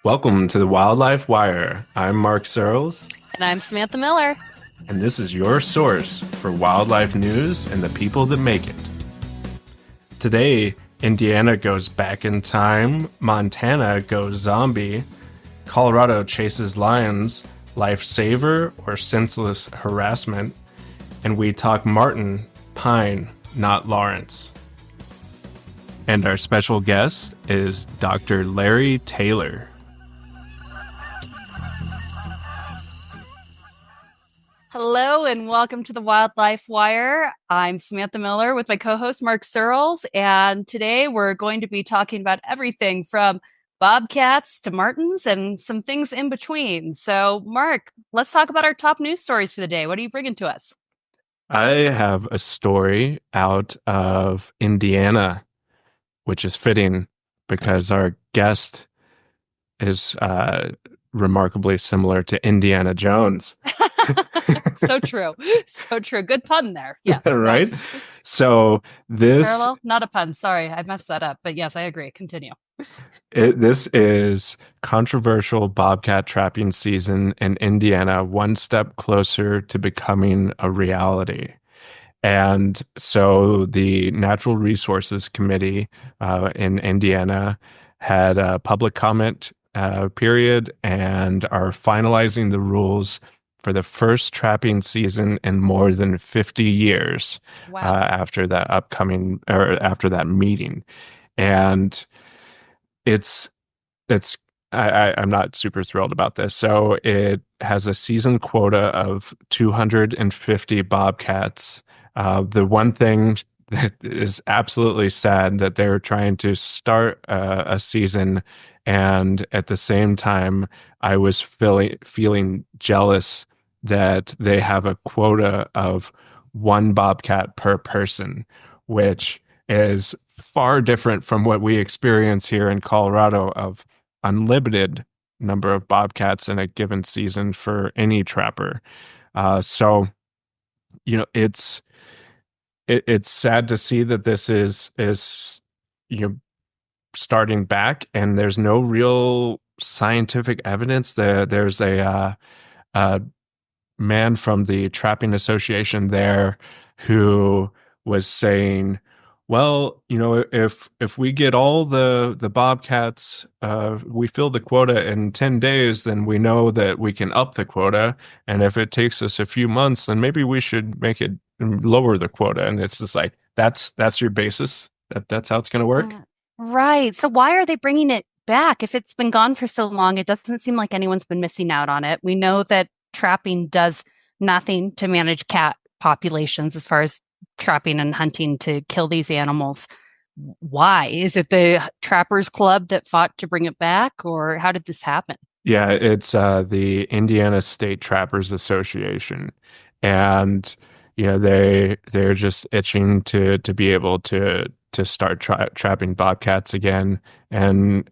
Welcome to the Wildlife Wire. I'm Mark Searles, And I'm Samantha Miller. and this is your source for wildlife news and the people that make it. Today, Indiana goes back in time, Montana goes zombie, Colorado chases lions, lifesaver or senseless harassment, and we talk Martin, Pine, not Lawrence. And our special guest is Dr. Larry Taylor. Hello and welcome to the Wildlife Wire. I'm Samantha Miller with my co-host Mark Searles, and today we're going to be talking about everything from bobcats to martins and some things in between. So, Mark, let's talk about our top news stories for the day. What are you bringing to us? I have a story out of Indiana, which is fitting because our guest is remarkably similar to Indiana Jones. So true. So true. Good pun there. Yes. Right? Nice. So this Parallel, not a pun. Sorry, I messed that up. But yes, I agree. Continue. this is controversial bobcat trapping season in Indiana, one step closer to becoming a reality. And so the Natural Resources Committee in Indiana had a public comment period and are finalizing the rules for the first trapping season in more than 50 years Wow. after that upcoming or after that meeting. And it's it's I'm not super thrilled about this. So it has a season quota of 250 bobcats. The one thing that is absolutely sad that they're trying to start a season, and at the same time, I was feeling jealous that they have a quota of one bobcat per person, which is far different from what we experience here in Colorado of unlimited number of bobcats in a given season for any trapper. So, it's sad to see that this is you know starting back, and there's no real scientific evidence. There's a man from the Trapping Association there who was saying, well, if we get all the bobcats, we fill the quota in 10 days, then we know that we can up the quota. And if it takes us a few months, then maybe we should make it lower the quota. And it's just like, that's your basis. That's how it's going to work. Right. So why are they bringing it back? If it's been gone for so long, it doesn't seem like anyone's been missing out on it. We know that trapping does nothing to manage cat populations as far as trapping and hunting to kill these animals. Why? Is it the Trappers Club that fought to bring it back, or how did this happen? Yeah, it's the Indiana State Trappers Association, and they're just itching to be able to start trapping bobcats again, and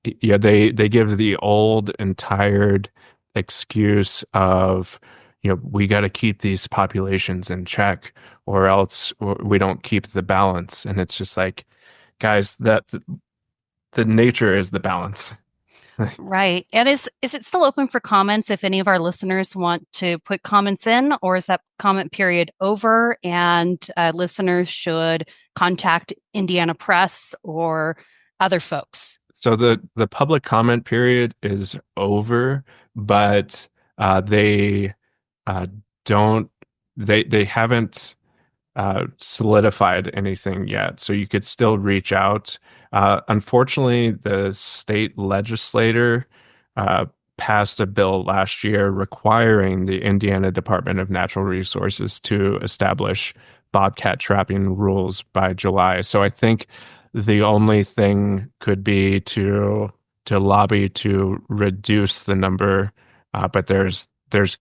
yeah, they give the old and tired excuse of, we got to keep these populations in check, or else we don't keep the balance, and it's just like, guys, that the nature is the balance. Right. And is it still open for comments if any of our listeners want to put comments in, or is that comment period over and listeners should contact Indiana Press or other folks? So the public comment period is over, but they uh, don't they haven't solidified anything yet. So you could still reach out. Unfortunately, the state legislator uh, passed a bill last year requiring the Indiana Department of Natural Resources to establish bobcat trapping rules by July. So I think the only thing could be to lobby to reduce the number, but there's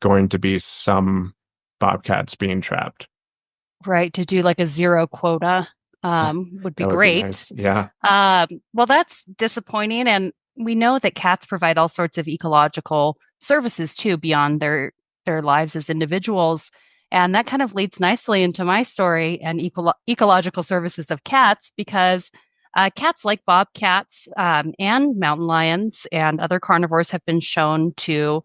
going to be some bobcats being trapped. Right. To do like a zero quota would be That would be great. nice. Yeah. Well, that's disappointing. And we know that cats provide all sorts of ecological services too beyond their lives as individuals. And that kind of leads nicely into my story and ecological services of cats, because Cats like bobcats and mountain lions and other carnivores have been shown to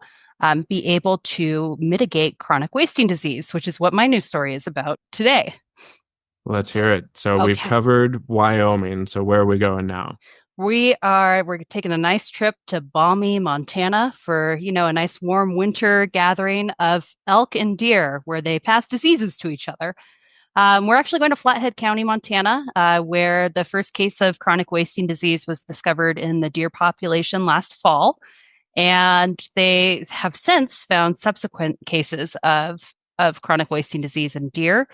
be able to mitigate chronic wasting disease, which is what my news story is about today. Let's hear it. So we've Okay. covered Wyoming. So where are we going now? We're taking a nice trip to balmy Montana for, a nice warm winter gathering of elk and deer where they pass diseases to each other. We're actually going to Flathead County, Montana, where the first case of chronic wasting disease was discovered in the deer population last fall. And they have since found subsequent cases of chronic wasting disease in deer.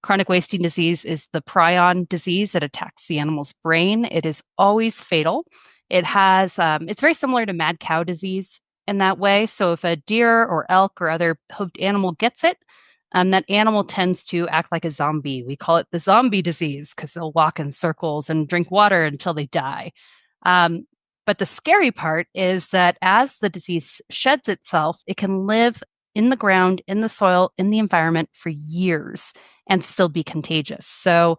Chronic wasting disease is the prion disease that attacks the animal's brain. It is always fatal. It's very similar to mad cow disease in that way. So if a deer or elk or other hoofed animal gets it, that animal tends to act like a zombie. We call it the zombie disease because they'll walk in circles and drink water until they die. Um, but the scary part is that as the disease sheds itself, it can live in the ground, in the soil, in the environment for years and still be contagious. So,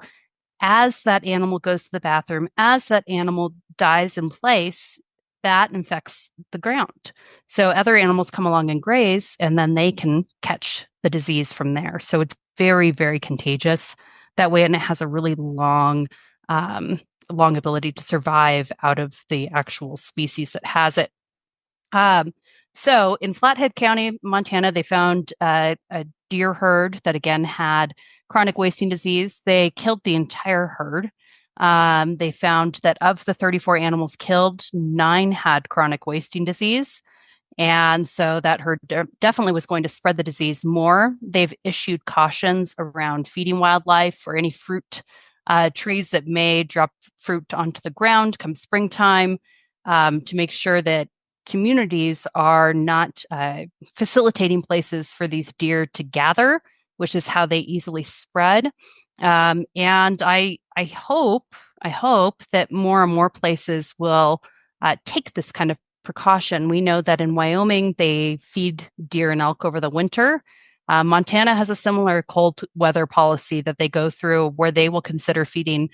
as that animal goes to the bathroom, as that animal dies in place, that infects the ground. So, other animals come along and graze, and then they can catch the disease from there. So, it's very, very contagious that way. And it has a really um, long ability to survive out of the actual species that has it. Um, so in Flathead County, Montana, they found a deer herd that again had chronic wasting disease. They killed the entire herd. They found that of the 34 animals killed, 9 had chronic wasting disease. And so that herd definitely was going to spread the disease more. They've issued cautions around feeding wildlife or any fruit trees that may drop fruit onto the ground come springtime to make sure that communities are not facilitating places for these deer to gather, which is how they easily spread. And I hope that more and more places will take this kind of precaution. We know that in Wyoming, they feed deer and elk over the winter. Montana has a similar cold weather policy that they go through where they will consider feeding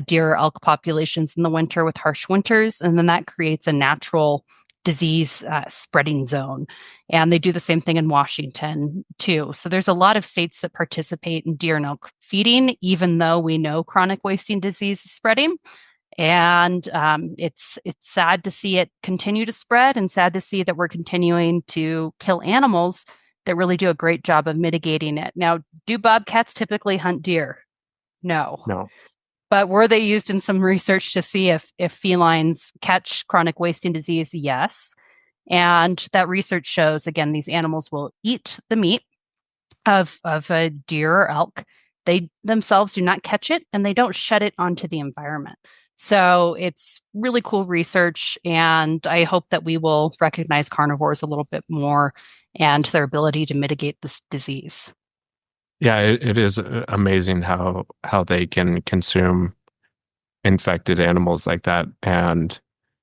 deer or elk populations in the winter with harsh winters. And then that creates a natural disease spreading zone. And they do the same thing in Washington too. So there's a lot of states that participate in deer and elk feeding, even though we know chronic wasting disease is spreading. And it's sad to see it continue to spread, and sad to see that we're continuing to kill animals that really do a great job of mitigating it. Now, do bobcats typically hunt deer? No. No. But were they used in some research to see if felines catch chronic wasting disease? Yes. And that research shows, again, these animals will eat the meat of a deer or elk. They themselves do not catch it and they don't shed it onto the environment. So it's really cool research. And I hope that we will recognize carnivores a little bit more and their ability to mitigate this disease. Yeah, it is amazing how they can consume infected animals like that and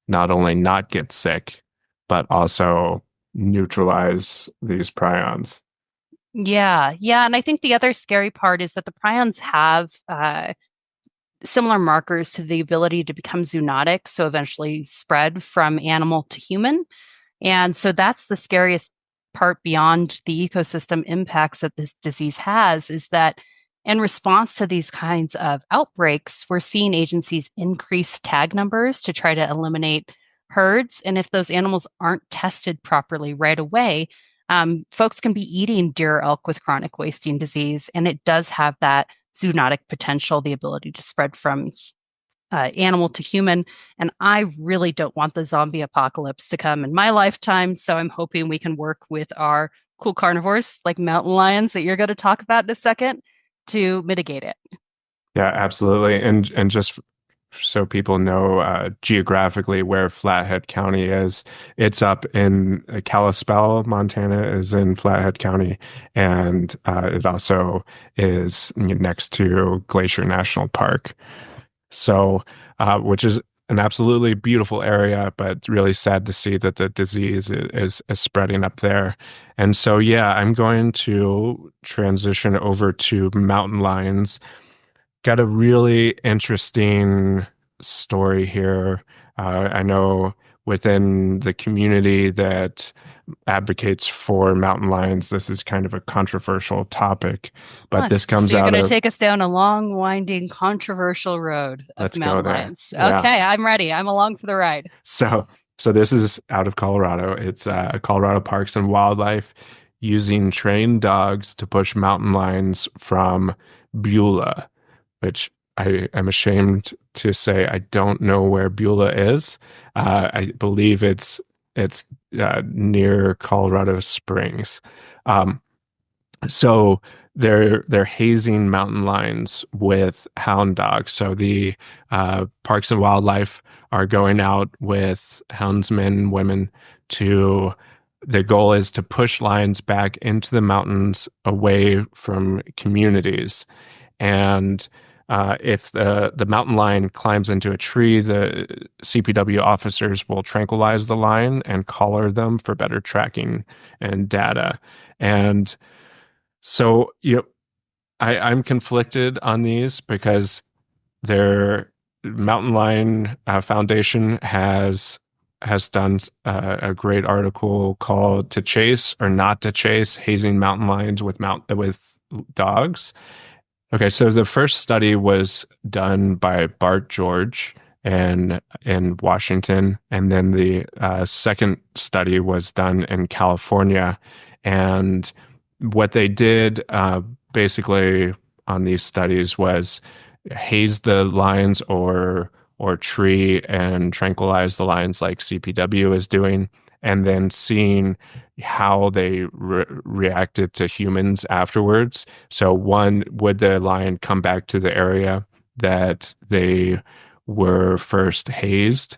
not only not get sick, but also neutralize these prions. Yeah, yeah. And I think the other scary part is that the prions have similar markers to the ability to become zoonotic, so eventually spread from animal to human. And so that's the scariest part beyond the ecosystem impacts that this disease has is that in response to these kinds of outbreaks, we're seeing agencies increase tag numbers to try to eliminate herds. And if those animals aren't tested properly right away, folks can be eating deer or elk with chronic wasting disease. And it does have that zoonotic potential, the ability to spread from animal to human. And I really don't want the zombie apocalypse to come in my lifetime. So I'm hoping we can work with our cool carnivores like mountain lions that you're going to talk about in a second to mitigate it. Yeah, absolutely. And just so people know geographically where Flathead County is, it's up in Kalispell, Montana is in Flathead County, and it also is next to Glacier National Park. So, which is an absolutely beautiful area, but it's really sad to see that the disease is spreading up there. And so, yeah, I'm going to transition over to mountain lions. Got a really interesting story here. I know within the community that advocates for mountain lions, this is kind of a controversial topic, but Huh. this So comes you're out going to of, take us down a long, winding, controversial road of let's go mountain there. lions. Yeah. Okay, I'm ready. I'm along for the ride. So, so this is out of Colorado. It's Colorado Parks and Wildlife using trained dogs to push mountain lions from Beulah, which I am ashamed to say I don't know where Beulah is. I believe it's near Colorado Springs. Um, so they're hazing mountain lions with hound dogs. So the Parks and Wildlife are going out with houndsmen, women to. The goal is to push lions back into the mountains away from communities. And if the mountain lion climbs into a tree, the CPW officers will tranquilize the lion and collar them for better tracking and data. And so, I'm conflicted on these because their Mountain Lion Foundation has done a great article called "To Chase or Not to Chase: Hazing Mountain Lions with Dogs." Okay, so the first study was done by Bart George in Washington, and then the second study was done in California. And what they did basically on these studies was haze the lions or tree and tranquilize the lions like CPW is doing, and then seeing how they reacted to humans afterwards. So one, would the lion come back to the area that they were first hazed?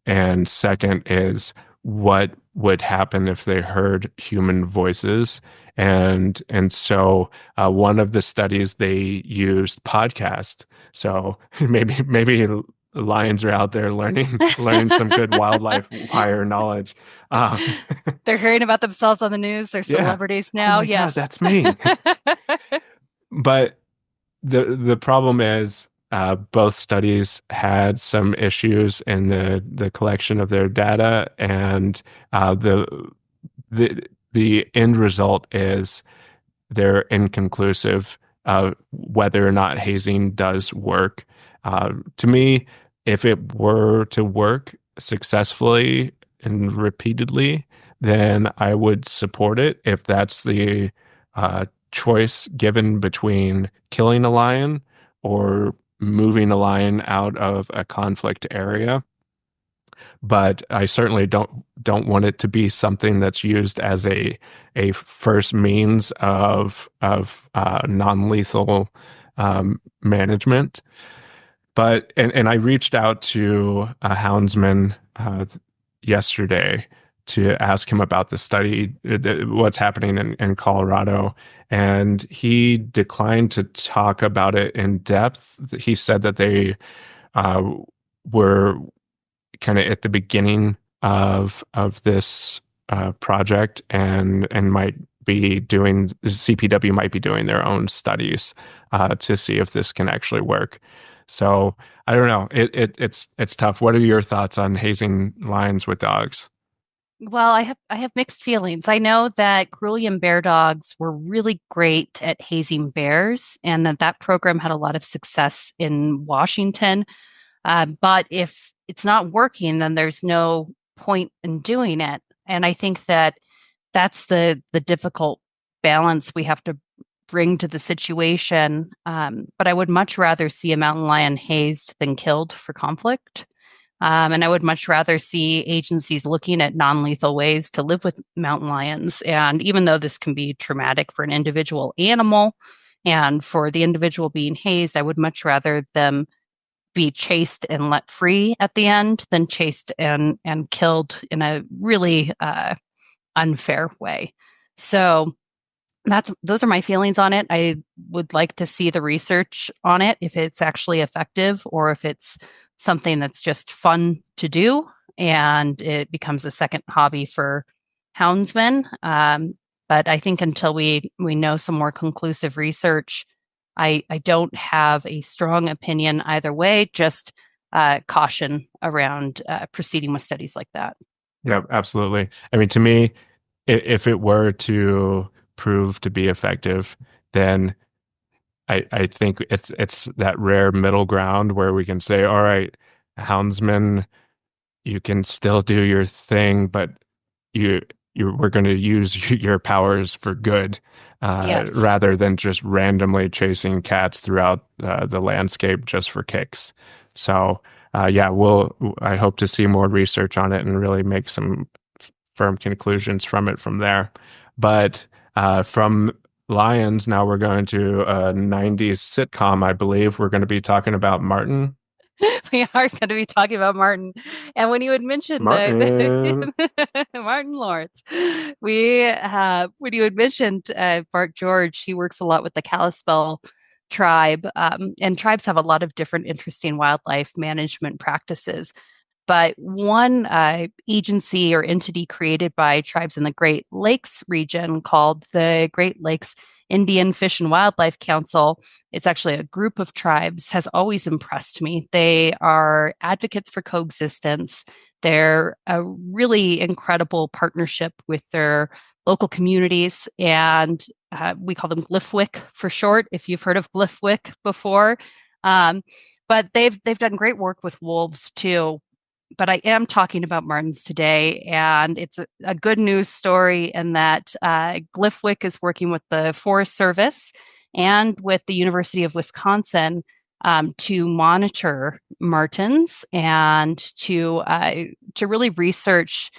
And second is what would happen if they heard human voices? And so one of the studies they used podcast. So maybe lions are out there learning some good wildlife wire knowledge. Uh, They're hearing about themselves on the news. They're yeah. celebrities Oh now. my God, Yes. that's me. But the problem is both studies had some issues in the collection of their data, and the end result is they're inconclusive whether or not hazing does work. To me, if it were to work successfully and repeatedly, then I would support it if that's the choice given between killing a lion or moving a lion out of a conflict area. But I certainly don't want it to be something that's used as a first means of non-lethal management. But and I reached out to a houndsman yesterday to ask him about the study, what's happening in Colorado, and he declined to talk about it in depth. He said that they uh, were kind of at the beginning of this project and might be doing CPW might be doing their own studies to see if this can actually work. So I don't know. It's tough. What are your thoughts on hazing lions with dogs? Well, I have mixed feelings. I know that Grolium bear dogs were really great at hazing bears, and that program had a lot of success in Washington. But if it's not working, then there's no point in doing it. And I think that that's the difficult balance we have to bring to the situation. But I would much rather see a mountain lion hazed than killed for conflict. And I would much rather see agencies looking at non-lethal ways to live with mountain lions. And even though this can be traumatic for an individual animal and for the individual being hazed, I would much rather them be chased and let free at the end than chased and killed in a really unfair way. So that's those are my feelings on it. I would like to see the research on it if it's actually effective or if it's something that's just fun to do and it becomes a second hobby for houndsmen. But I think until we know some more conclusive research, I don't have a strong opinion either way. Just caution around proceeding with studies like that. Yeah, absolutely. I mean, to me, if it were to prove to be effective, then I think it's that rare middle ground where we can say, all right, houndsmen, you can still do your thing, but you we're going to use your powers for good, Yes. rather than just randomly chasing cats throughout the landscape just for kicks. So yeah, I hope to see more research on it and really make some firm conclusions from it from there. But from Lions, now we're going to a 90s sitcom, I believe. We're going to be talking about Martin. We are going to be talking about Martin. And when you had mentioned that Martin. Martin Lawrence, when you had mentioned Bart George, he works a lot with the Kalispel tribe. And tribes have a lot of different interesting wildlife management practices. But one agency or entity created by tribes in the Great Lakes region called the Great Lakes Indian Fish and Wildlife Council, it's actually a group of tribes, has always impressed me. They are advocates for coexistence. They're a really incredible partnership with their local communities, and we call them Glyphwick for short, if you've heard of Glyphwick before. Um, but they've done great work with wolves too, but I am talking about Martins today, and it's a good news story in that Glyphwick is working with the Forest Service and with the University of Wisconsin to monitor martins and to really research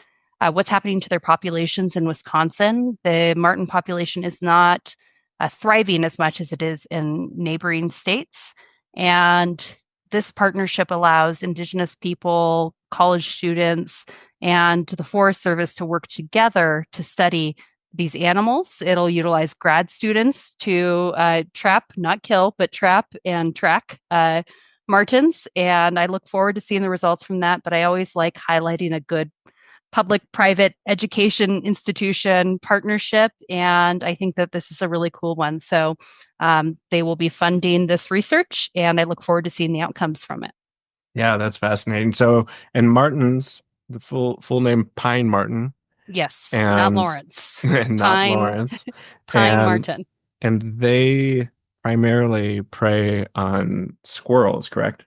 what's happening to their populations in Wisconsin. The martin population is not thriving as much as it is in neighboring states, and this partnership allows Indigenous people, college students, and the Forest Service to work together to study these animals. It'll utilize grad students to trap, not kill, but trap and track martins. And I look forward to seeing the results from that. But I always like highlighting a good public private education institution partnership. And I think that this is a really cool one. So they will be funding this research, and I look forward to seeing the outcomes from it. Yeah, that's fascinating. So, and Martin's the full name Pine Martin, Yes, not and Lawrence. and not Pine, Lawrence, Pine and Martin. they primarily prey on squirrels, correct?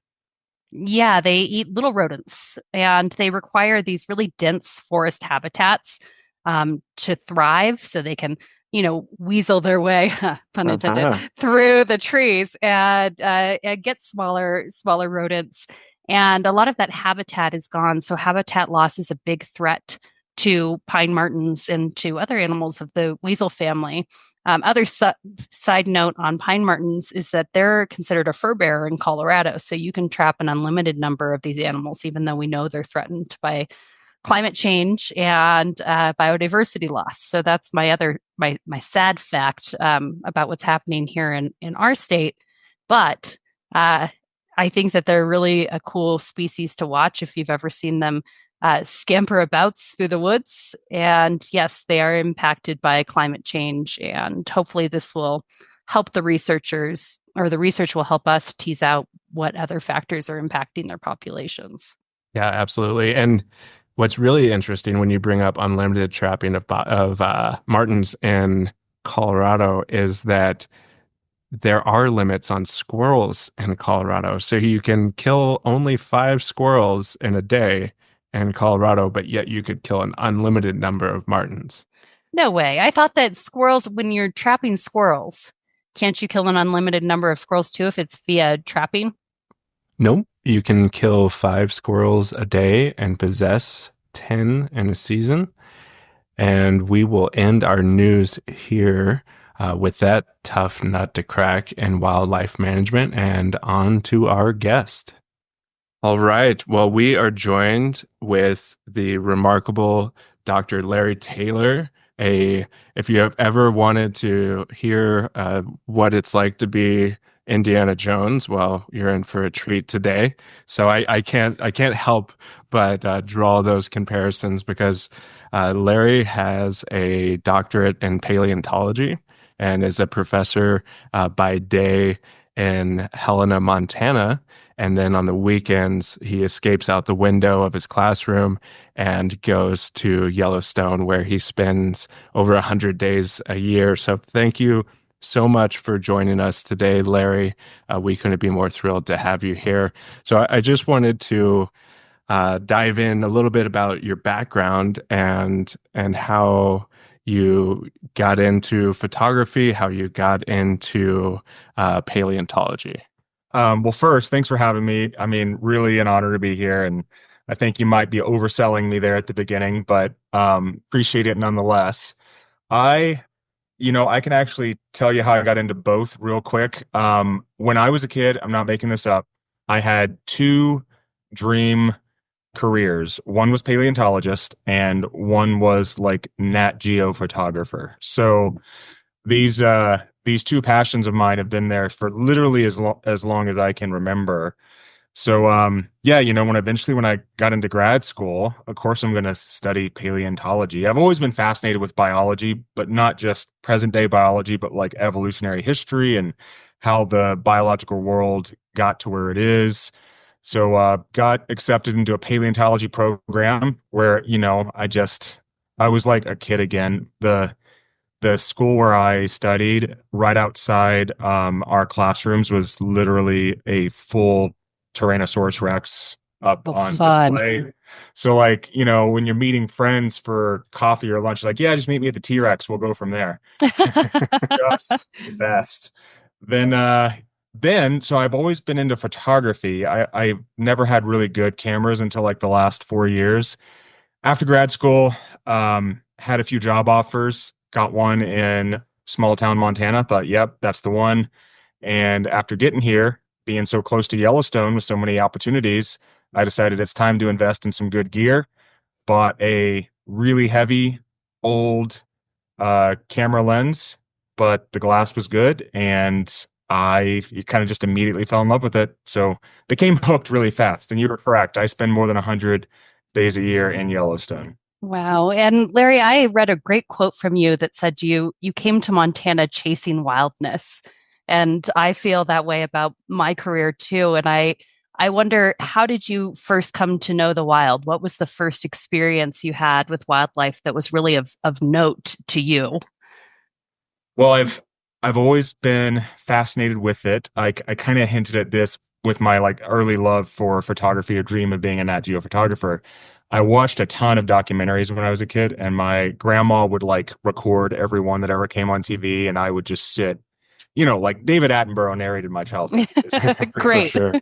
Yeah, they eat little rodents, and they require these really dense forest habitats to thrive so they can, weasel their way, pun intended, Uh-huh. through the trees and get smaller rodents. And a lot of that habitat is gone. So habitat loss is a big threat to pine martens and to other animals of the weasel family. Side note on pine martens is that they're considered a fur bearer in Colorado. So you can trap an unlimited number of these animals, even though we know they're threatened by climate change and biodiversity loss. So that's my sad fact about what's happening here in our state. But uh, I think that they're really a cool species to watch if you've ever seen them scamper abouts through the woods. And yes, they are impacted by climate change. And hopefully, this will help the researchers, or the research will help us tease out what other factors are impacting their populations. Yeah, absolutely. And what's really interesting when you bring up unlimited trapping of martins in Colorado is that there are limits on squirrels in Colorado. So you can kill only 5 squirrels in a day in Colorado, but yet you could kill an unlimited number of martins. No way. I thought that squirrels, when you're trapping squirrels, can't you kill an unlimited number of squirrels too if it's via trapping? Nope. You can kill 5 squirrels a day and possess 10 in a season. And we will end our news here with that tough nut to crack in wildlife management, and on to our guest. All right. Well, we are joined with the remarkable Dr. Larry Taylor. If you have ever wanted to hear what it's like to be Indiana Jones, well, you're in for a treat today. So I can't help but draw those comparisons because Larry has a doctorate in paleontology and is a professor by day in Helena, Montana. And then on the weekends, he escapes out the window of his classroom and goes to Yellowstone, where he spends over 100 days a year. So thank you so much for joining us today, Larry. We couldn't be more thrilled to have you here. So I just wanted to dive in a little bit about your background and how you got into photography, how you got into paleontology. Well, first, thanks for having me. I mean, really an honor to be here. And I think you might be overselling me there at the beginning, but appreciate it nonetheless. I, I can actually tell you how I got into both real quick. When I was a kid, I'm not making this up, I had two dream careers. One was paleontologist, and one was like Nat Geo photographer. So these two passions of mine have been there for literally as long as I can remember. So yeah, when I got into grad school, of course I'm going to study paleontology. I've always been fascinated with biology, but not just present day biology, but like evolutionary history and how the biological world got to where it is. So got accepted into a paleontology program where, I was like a kid again. The school where I studied, right outside our classrooms, was literally a full Tyrannosaurus Rex up Oh, on fun. display. So, like, when you're meeting friends for coffee or lunch, like, yeah, just meet me at the T-Rex. We'll go from there. Just the best. Then, so I've always been into photography. I never had really good cameras until like the last 4 years. After grad school, had a few job offers, got one in small town Montana, thought, yep, that's the one. And after getting here, being so close to Yellowstone with so many opportunities, I decided it's time to invest in some good gear. Bought a really heavy, old camera lens, but the glass was good. And I kind of just immediately fell in love with it. So became hooked really fast. And you were correct. I spend more than 100 days a year in Yellowstone. Wow. And Larry, I read a great quote from you that said you came to Montana chasing wildness. And I feel that way about my career too. And I wonder, how did you first come to know the wild? What was the first experience you had with wildlife that was really of note to you? Well, I've always been fascinated with it. I kind of hinted at this with my like early love for photography, a dream of being a Nat Geo photographer. I watched a ton of documentaries when I was a kid, and my grandma would like record every one that ever came on TV, and I would just sit, like David Attenborough narrated my childhood. For Great. sure.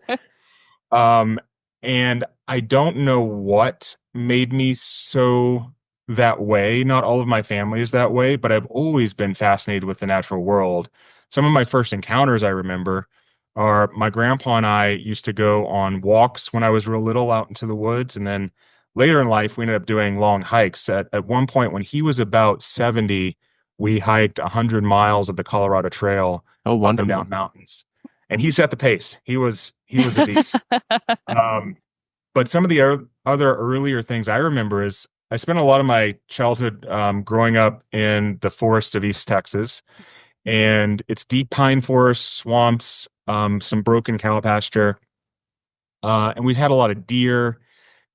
Um, and I don't know what made me so that way. Not all of my family is that way, but I've always been fascinated with the natural world. Some of my first encounters I remember are my grandpa and I used to go on walks when I was real little out into the woods. And then later in life, we ended up doing long hikes. At one point, when he was about 70, we hiked 100 miles of the Colorado Trail Oh, up and wonderful. down mountains. And he set the pace. He was a beast. Um, but some of the other earlier things I remember is I spent a lot of my childhood growing up in the forests of East Texas, and it's deep pine forests, swamps, some broken cow pasture, and we had a lot of deer.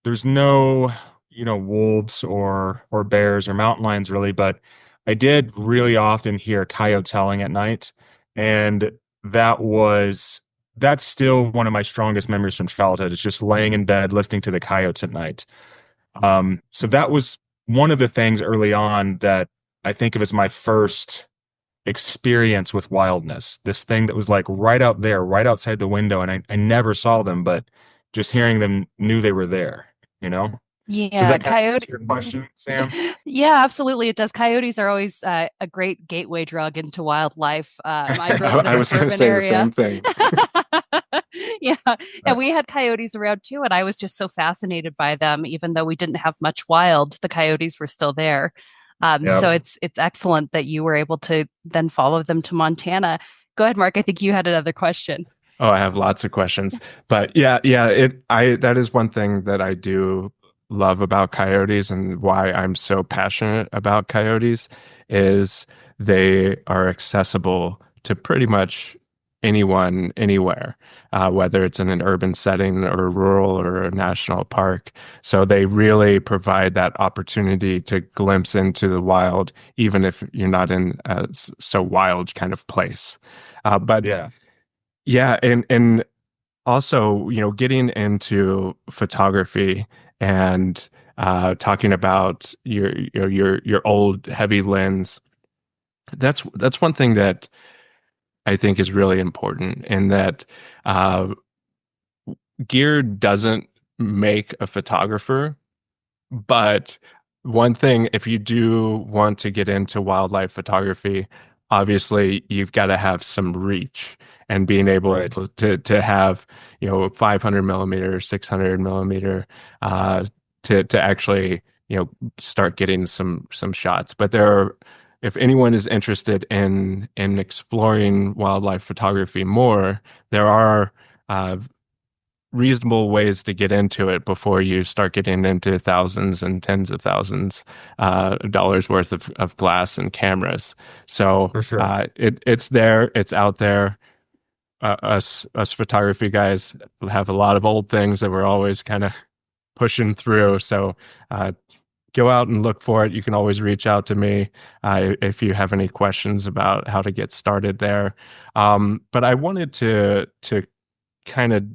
There's no, wolves or bears or mountain lions really, but I did really often hear coyotes howling at night, and that was that's still one of my strongest memories from childhood. It's just laying in bed listening to the coyotes at night. So that was one of the things early on that I think of as my first experience with wildness. This thing that was like right out there, right outside the window, and I never saw them, but just hearing them knew they were there, you know? So does Yeah, that kind of coyote. answer your question, Sam? Yeah, absolutely. It does. Coyotes are always a great gateway drug into wildlife. I grew up in a I was going to suburban say the area. same thing. Yeah, yeah, we had coyotes around too, and I was just so fascinated by them. Even though we didn't have much wild, the coyotes were still there. Yeah. So it's excellent that you were able to then follow them to Montana. Go ahead, Mark. I think you had another question. Oh, I have lots of questions. But yeah, that is one thing that I do love about coyotes and why I'm so passionate about coyotes is they are accessible to pretty much anyone anywhere, whether it's in an urban setting or rural or a national park. So they really provide that opportunity to glimpse into the wild, even if you're not in a so wild kind of place. But Yeah. yeah, and also, getting into photography and talking about your old heavy lens. That's one thing that I think is really important, in that uh, gear doesn't make a photographer. But one thing, if you do want to get into wildlife photography, obviously you've got to have some reach, and being able Right. to have 500 millimeter, 600 millimeter, uh, to actually start getting some shots. But if anyone is interested in exploring wildlife photography more, there are reasonable ways to get into it before you start getting into thousands and tens of thousands dollars worth of glass and cameras. So For sure. it's there, it's out there. Us photography guys have a lot of old things that we're always kind of pushing through. So uh, go out and look for it. You can always reach out to me if you have any questions about how to get started there. But I wanted to kind of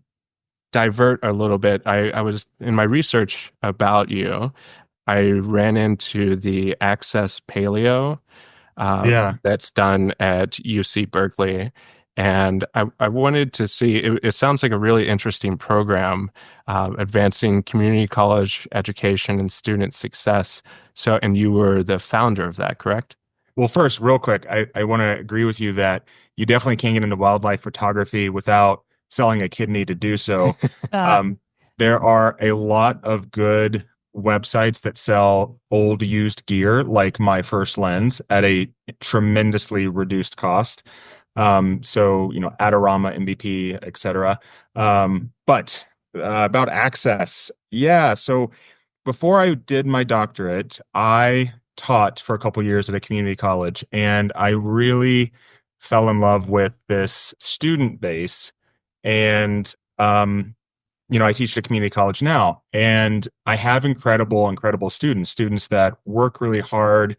divert a little bit. I was in my research about you. I ran into the Access Paleo Yeah. that's done at UC Berkeley. And I wanted to see, it sounds like a really interesting program, advancing community college education and student success. So, and you were the founder of that, correct? Well, first, real quick, I want to agree with you that you definitely can't get into wildlife photography without selling a kidney to do so. Uh, Um, there are a lot of good websites that sell old used gear, like my first lens, at a tremendously reduced cost. So, Adorama, MVP, etc. But about access, yeah. So before I did my doctorate, I taught for a couple years at a community college, and I really fell in love with this student base. And I teach at a community college now, and I have incredible students that work really hard,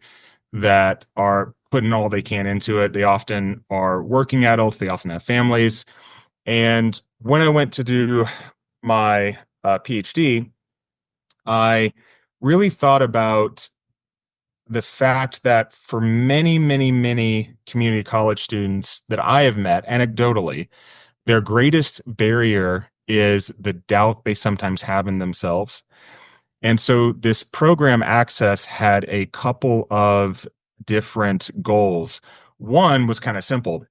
that are putting all they can into it. They often are working adults, they often have families. And when I went to do my PhD, I really thought about the fact that for many community college students that I have met, anecdotally, their greatest barrier is the doubt they sometimes have in themselves. And so this program Access had a couple of different goals. One was kind of simple.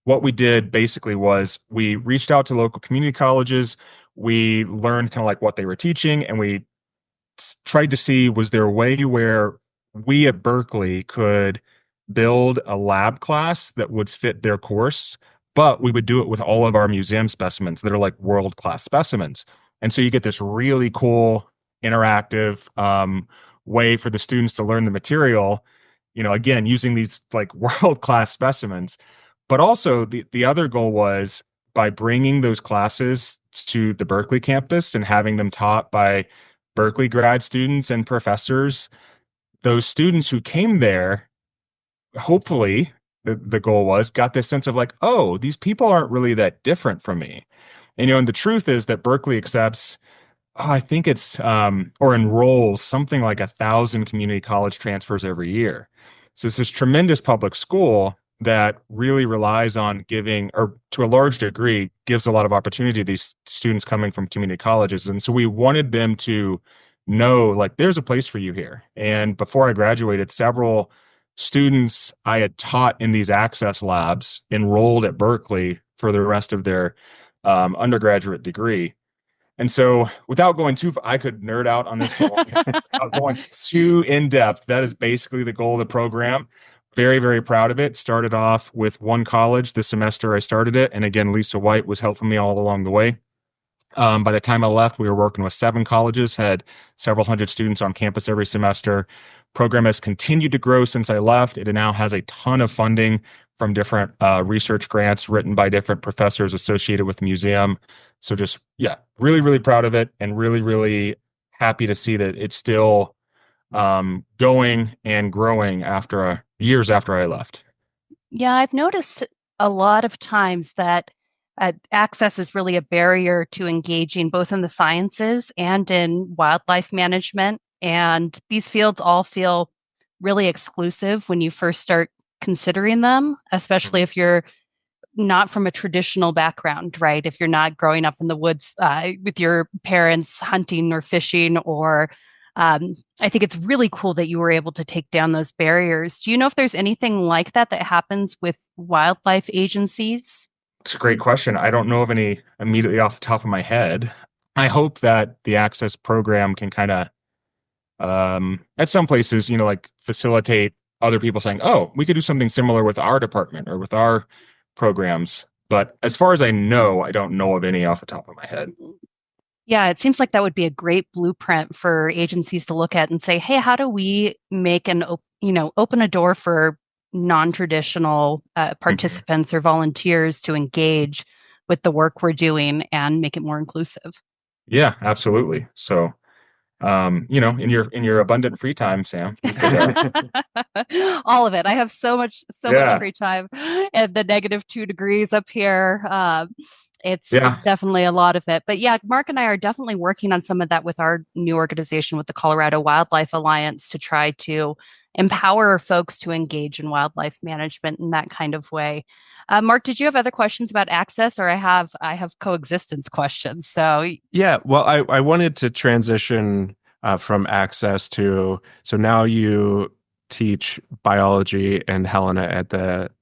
What we did basically was we reached out to local community colleges. We learned kind of like what they were teaching, and we tried to see, was there a way where we at Berkeley could build a lab class that would fit their course, but we would do it with all of our museum specimens that are like world-class specimens. And so you get this really cool interactive way for the students to learn the material, again, using these like world-class specimens. But also the other goal was, by bringing those classes to the Berkeley campus and having them taught by Berkeley grad students and professors, those students who came there, hopefully, the goal was, got this sense of like, oh, these people aren't really that different from me. And the truth is that Berkeley accepts, I think it's or enrolls something like 1,000 community college transfers every year. So it's this tremendous public school that really relies on giving, or to a large degree, gives a lot of opportunity to these students coming from community colleges. And so we wanted them to know, like, there's a place for you here. And before I graduated, several students I had taught in these access labs enrolled at Berkeley for the rest of their undergraduate degree. And so, without going too, I could nerd out on this for a long time. Without going too in depth, that is basically the goal of the program. Very proud of it. Started off with one college the semester I started it, and again, Lisa White was helping me all along the way. By the time I left, we were working with 7 colleges, had several hundred students on campus every semester. Program has continued to grow since I left. It now has a ton of funding, from different research grants written by different professors associated with the museum. So just, yeah, really, really proud of it and really, really happy to see that it's still going and growing after years after I left. Yeah, I've noticed a lot of times that access is really a barrier to engaging both in the sciences and in wildlife management. And these fields all feel really exclusive when you first start considering them, especially if you're not from a traditional background, right? If you're not growing up in the woods with your parents hunting or fishing, or I think it's really cool that you were able to take down those barriers. Do you know if there's anything like that that happens with wildlife agencies? It's a great question. I don't know of any immediately off the top of my head. I hope that the access program can kind of, at some places, like facilitate other people saying, oh, we could do something similar with our department or with our programs. But as far as I know, I don't know of any off the top of my head. Yeah, it seems like that would be a great blueprint for agencies to look at and say, "Hey, how do we make open a door for non-traditional Mhm. participants or volunteers to engage with the work we're doing and make it more inclusive?" Yeah, absolutely. So, in your abundant free time, Sam, you could, All of it. I have so much yeah, free time, and the -2 degrees up here. It's yeah. definitely a lot of it. But yeah, Mark and I are definitely working on some of that with our new organization with the Colorado Wildlife Alliance to try to empower folks to engage in wildlife management in that kind of way. Mark, did you have other questions about access, or I have coexistence questions? So Yeah, well, I wanted to transition from access to so now you teach biology in Helena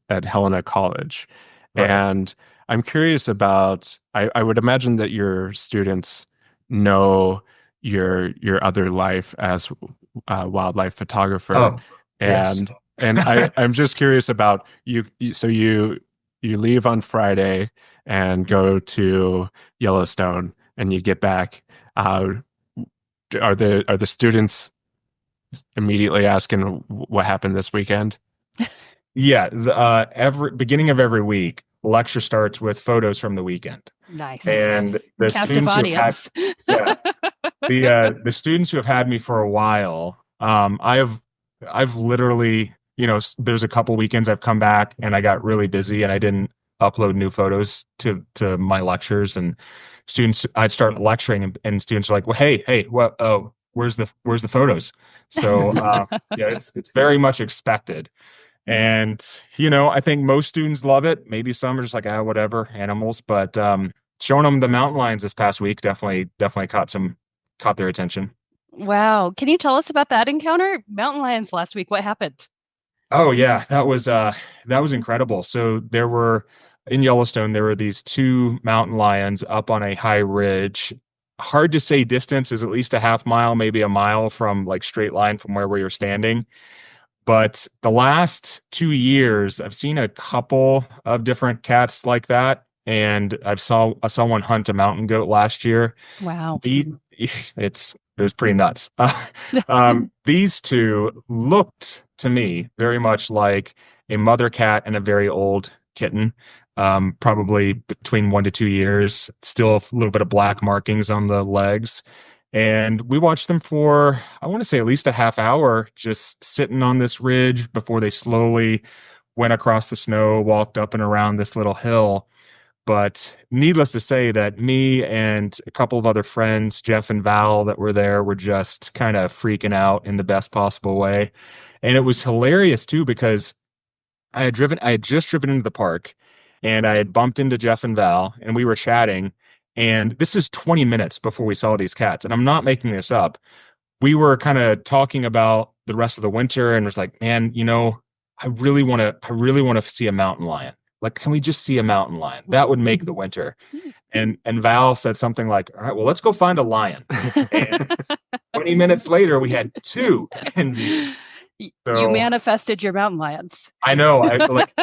at Helena College, Right. and I'm curious about I would imagine that your students know your other life as a wildlife photographer, Oh, yes. and I'm just curious about so you leave on Friday and go to Yellowstone and you get back, uh, are the students immediately asking what happened this weekend? Yeah, every beginning of every week, lecture starts with photos from the weekend. nice. And the Captive students who have had, audience. yeah, the students who have had me for a while, I've literally, there's a couple weekends I've come back and I got really busy and I didn't upload new photos to my lectures, and students I'd start lecturing and students are like, well, hey, what, oh, where's the photos? So yeah, it's very much expected. And, I think most students love it. Maybe some are just like, whatever, animals. But showing them the mountain lions this past week definitely caught their attention. Wow. Can you tell us about that encounter? Mountain lions last week. What happened? Oh yeah, that was incredible. So there were in Yellowstone, there were these two mountain lions up on a high ridge. Hard to say distance is at least a half mile, maybe a mile from like straight line from where we were standing. But the last 2 years, I've seen a couple of different cats like that, and I saw one hunt a mountain goat last year. Wow. The it was pretty nuts. These two looked to me very much like a mother cat and a very old kitten, probably between 1 to 2 years. Still a little bit of black markings on the legs. And we watched them for, I want to say, at least a half hour, just sitting on this ridge before they slowly went across the snow, walked up and around this little hill. But needless to say, that me and a couple of other friends, Jeff and Val, that were there, were just kind of freaking out in the best possible way. And it was hilarious too, because I had just driven into the park and I had bumped into Jeff and Val and we were chatting. And this is 20 minutes before we saw these cats. And I'm not making this up. We were kind of talking about the rest of the winter and was like, man, I really want to see a mountain lion. Like, can we just see a mountain lion? That would make the winter. And Val said something like, all right, well, let's go find a lion. And 20 minutes later, we had two in view. You So manifested your mountain lions. I know. I like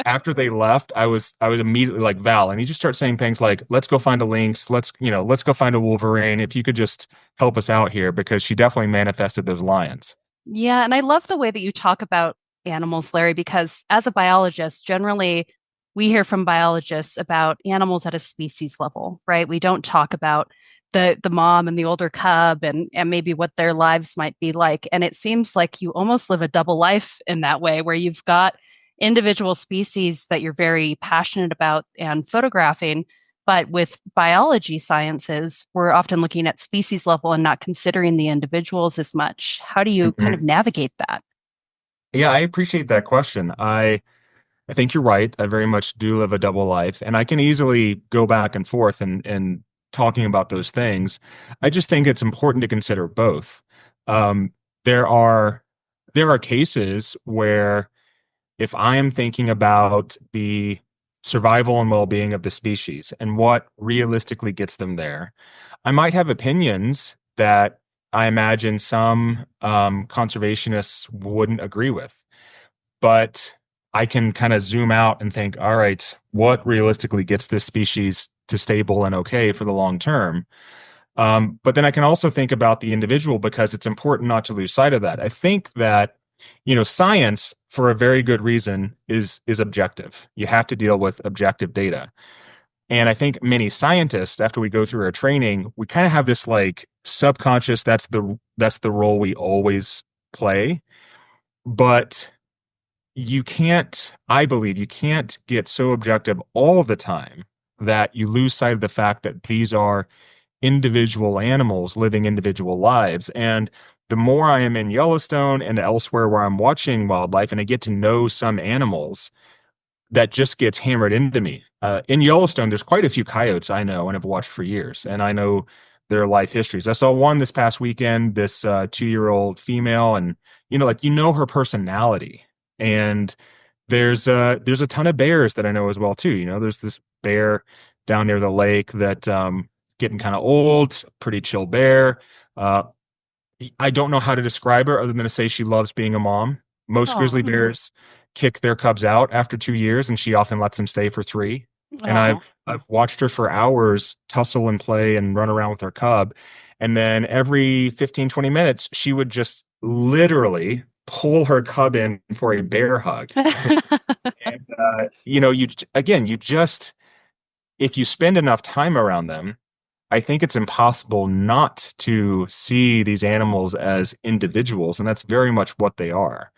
after they left, I was immediately like, Val, and he just starts saying things like, let's go find a lynx, let's go find a wolverine. If you could just help us out here, because she definitely manifested those lions. Yeah, and I love the way that you talk about animals, Larry, because as a biologist, generally we hear from biologists about animals at a species level, right? We don't talk about the mom and the older cub and maybe what their lives might be like. And it seems like you almost live a double life in that way, where you've got individual species that you're very passionate about and photographing. But with biology sciences, we're often looking at species level and not considering the individuals as much. How do you kind of Mhm. navigate that? Yeah, I appreciate that question. I think you're right. I very much do live a double life, and I can easily go back and forth and talking about those things. I just think it's important to consider both. Um, there are there are cases where if I am thinking about the survival and well-being of the species and what realistically gets them there, I might have opinions that I imagine some conservationists wouldn't agree with. But I can kind of zoom out and think, all right, what realistically gets this species to stable and okay for the long term? But then I can also think about the individual because it's important not to lose sight of that. I think that, science for a very good reason is objective. You have to deal with objective data. And I think many scientists, after we go through our training, we kind of have this like subconscious, that's the role we always play. But I believe you can't get so objective all the time that you lose sight of the fact that these are individual animals living individual lives. And the more I am in Yellowstone and elsewhere where I'm watching wildlife and I get to know some animals, that just gets hammered into me. In Yellowstone, there's quite a few coyotes I know and have watched for years, and I know their life histories. I saw one this past weekend, this 2-year-old female, and her personality. And there's a ton of bears that I know as well too. There's this bear down near the lake that getting kind of old, pretty chill bear. Uh, I don't know how to describe her other than to say she loves being a mom. Most grizzly Oh, bears kick their cubs out after 2 years, and she often lets them stay for three. And I've oh. I've watched her for hours tussle and play and run around with her cub. And then every 15, 20 minutes, she would just literally pull her cub in for a bear hug. And you just if you spend enough time around them, I think it's impossible not to see these animals as individuals, and that's very much what they are.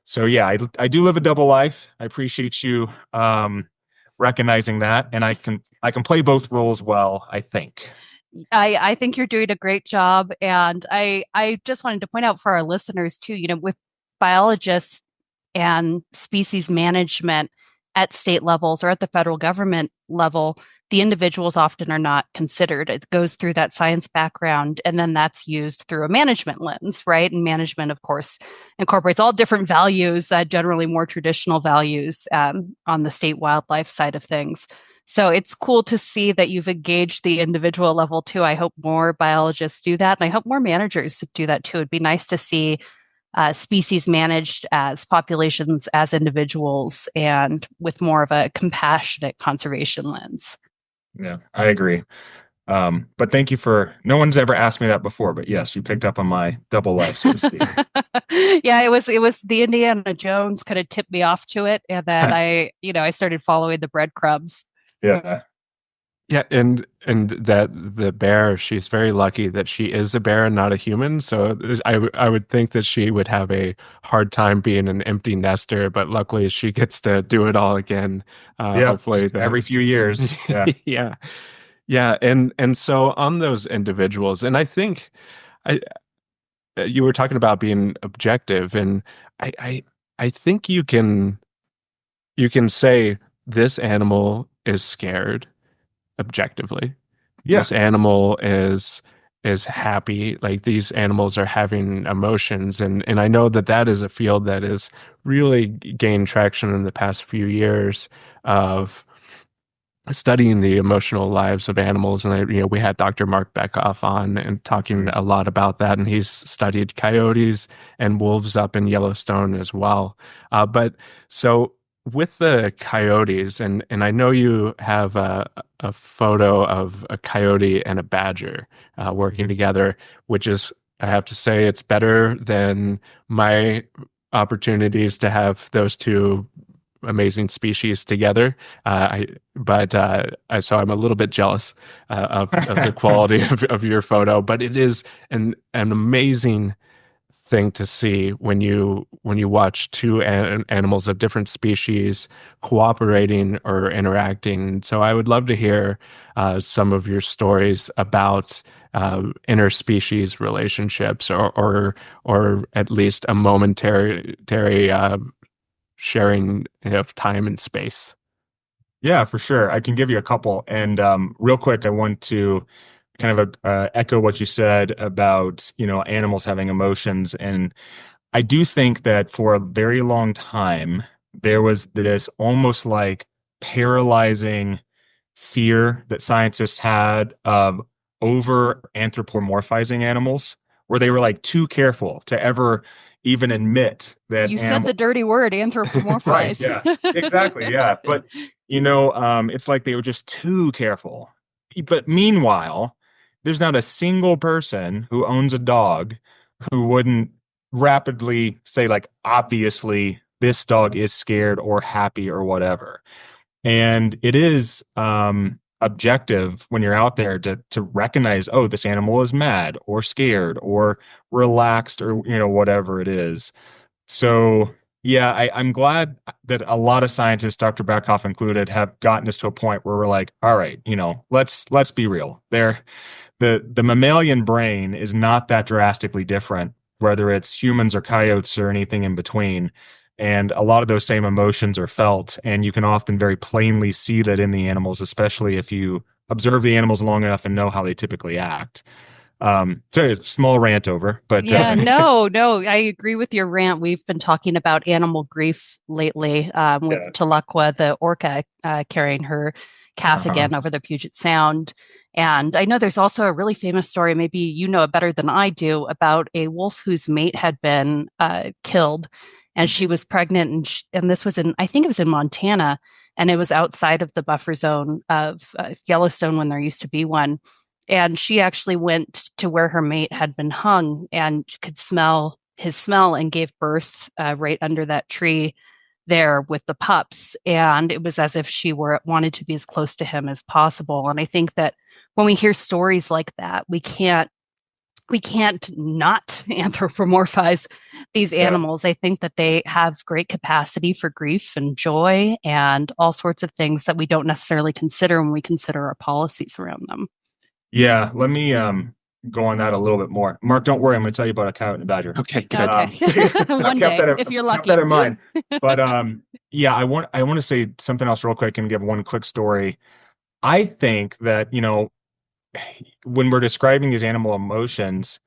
So yeah, I do live a double life. I appreciate you recognizing that, and I can play both roles well, I think. I think you're doing a great job. And I just wanted to point out for our listeners too, with biologists and species management at state levels or at the federal government level, the individuals often are not considered. It goes through that science background, and then that's used through a management lens, right? And management, of course, incorporates all different values, generally more traditional values on the state wildlife side of things. So it's cool to see that you've engaged the individual level too. I hope more biologists do that. And I hope more managers do that too. It'd be nice to see species managed as populations, as individuals, and with more of a compassionate conservation lens. Yeah, I agree. But thank you no one's ever asked me that before, but yes, you picked up on my double life, so to speak. Yeah, it was the Indiana Jones kind of tipped me off to it, and then I started following the breadcrumbs. Yeah. Yeah, and that the bear, she's very lucky that she is a bear and not a human. So I would think that she would have a hard time being an empty nester, but luckily she gets to do it all again. Yep, Hopefully just the every few years. Yeah. yeah. Yeah, and so on those individuals, and I think I you were talking about being objective, and I I I think you can say this animal is scared objectively. Yeah. This animal is happy. Like these animals are having emotions, and I know that that is a field that has really gained traction in the past few years of studying the emotional lives of animals. And we had Dr. Mark Beckhoff on and talking Mm. a lot about that, and he's studied coyotes and wolves up in Yellowstone as well. But so with the coyotes, and I know you have a photo of a coyote and a badger working together, which is, I have to say, it's better than my opportunities to have those two amazing species together. So I'm a little bit jealous of the quality of your photo, but it is an amazing thing to see when you watch two animals of different species cooperating or interacting. So I would love to hear some of your stories about interspecies relationships, or at least a momentary sharing of time and space. Yeah, for sure. I can give you a couple. And real quick, I want to kind of echo what you said about, animals having emotions. And I do think that for a very long time, there was this almost like paralyzing fear that scientists had of over anthropomorphizing animals, where they were like too careful to ever even admit that You said the dirty word, right, anthropomorphize. yeah, exactly, yeah. But it's like they were just too careful. But meanwhile, there's not a single person who owns a dog who wouldn't rapidly say, like, obviously, this dog is scared or happy or whatever. And it is objective when you're out there to recognize, oh, this animal is mad or scared or relaxed or whatever it is. So yeah, I'm glad that a lot of scientists, Dr. Beckhoff included, have gotten us to a point where we're like, all right, let's be real. The mammalian brain is not that drastically different, whether it's humans or coyotes or anything in between. And a lot of those same emotions are felt, and you can often very plainly see that in the animals, especially if you observe the animals long enough and know how they typically act. So a small rant over, but Yeah, no, I agree with your rant. We've been talking about animal grief lately, with yeah. Telukwa, the orca, carrying her calf Uh-huh. again over the Puget Sound. And I know there's also a really famous story, maybe you know it better than I do, about a wolf whose mate had been killed, and she was pregnant, and this was I think it was in Montana, and it was outside of the buffer zone of Yellowstone when there used to be one. And she actually went to where her mate had been hung and could smell his smell and gave birth right under that tree there with the pups. And it was as if she wanted to be as close to him as possible. And I think that when we hear stories like that, we can't not anthropomorphize these Yeah. animals. I think that they have great capacity for grief and joy and all sorts of things that we don't necessarily consider when we consider our policies around them. Yeah, let me go on that a little bit more. Mark, don't worry, I'm going to tell you about a coyote and a badger. Okay, good. Okay. I've One kept day, that if you're kept lucky. that in mind. But yeah, I want to say something else real quick and give one quick story. I think that, when we're describing these animal emotions,